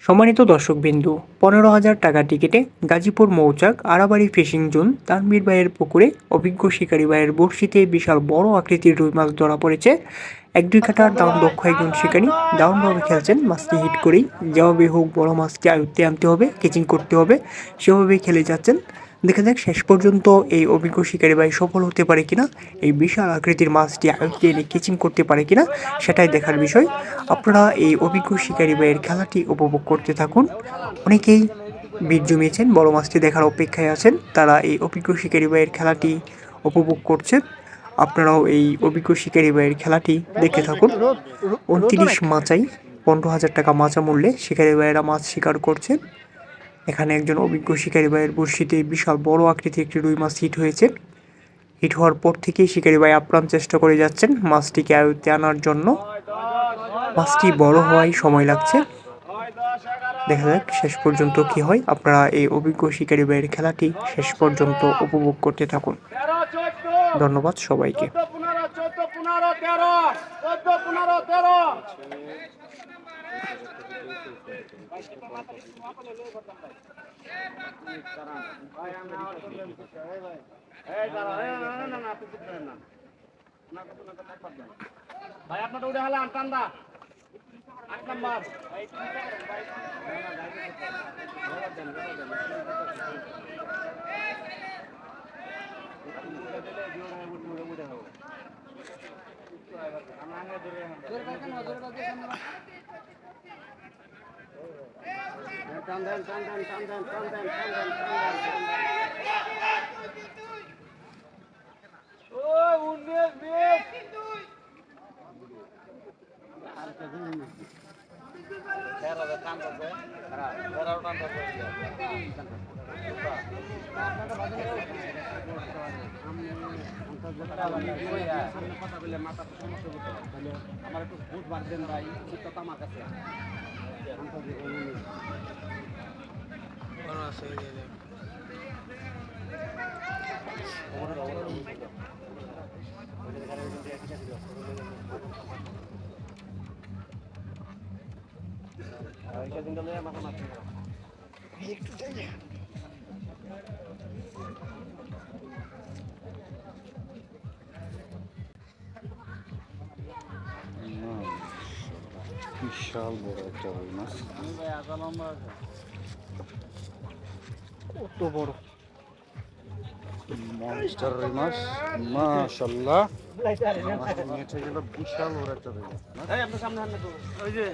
সম্মানিত দর্শকবিন্দু, ১৫,০০০ টাকা টিকিটে গাজীপুর মৌচাক আড়াবাড়ি ফিশিং জোন তানভীর ভাইয়ের পুকুরে অভিজ্ঞ শিকারী ভাইয়ের বড়শিতে বিশাল বড় আকৃতির রুই মাছ ধরা পড়েছে। ১-২ কাঠার দারুণ দক্ষ একজন শিকারী দারুণভাবে খেলছেন। মাছটি হিট করেই যেভাবে হোক বড় মাছকে আয়ত্তে আনতে হবে, কেচিং করতে হবে, সেভাবেই খেলে যাচ্ছেন। দেখা যাক শেষ পর্যন্ত এই অভিজ্ঞ শিকারী ভাই সফল হতে পারে কিনা, এই বিশাল আকৃতির মাছটি আয়ত্তে এনে কেচিং করতে পারে কিনা সেটাই দেখার বিষয়। আপনারা এই অভিজ্ঞ শিকারী ভাইয়ের খেলাটি উপভোগ করতে থাকুন। অনেকেই ভিড় জমিয়েছেন, বড় মাছটি দেখার অপেক্ষায় আছেন, তারা এই অভিজ্ঞ শিকারী ভাইয়ের খেলাটি উপভোগ করছেন। আপনারাও এই অভিজ্ঞ শিকারী ভাইয়ের খেলাটি দেখতে থাকুন। ২৯ মাচাই ১৫,০০০ টাকা মাচা মূল্যে শিকারী ভাইয়েরা মাছ শিকার করছেন। এখানে একজন অভিজ্ঞ শিকারী ভাইয়ের বড়শিতে বিশাল বড় আকৃতির একটি রুই মাছ হিট হয়েছে। হিট হওয়ার পর থেকেই শিকারী ভাই আপ্রাণ চেষ্টা করে যাচ্ছেন মাছটিকে আয়ত্তে আনার জন্য। মাছটি বড় হওয়ায় সময় লাগছে। দেখা যাক শেষ পর্যন্ত কি হয়। আপনারা এই অভিজ্ঞ শিকারী ভাইয়ের খেলাটি শেষ পর্যন্ত উপভোগ করতে থাকুন। ধন্যবাদ সবাইকে। ভাই আপনার উঠে হালা টান্দা ৮ নাম্বার টান দেন টান দেন টান দেন টান দেন টান দেন ও 19 20 আমার একটু ভোট বার দেন ভাই চিন্তা আমার কাছে বিশাল বড় একটা রুই মাছ, কত বড় মনস্টার রুই মাছ, মাশাআল্লাহ। মাছটা নিয়ে গেল বিশাল বড় একটা রুই মাছ। আপনার সামনে ওই যে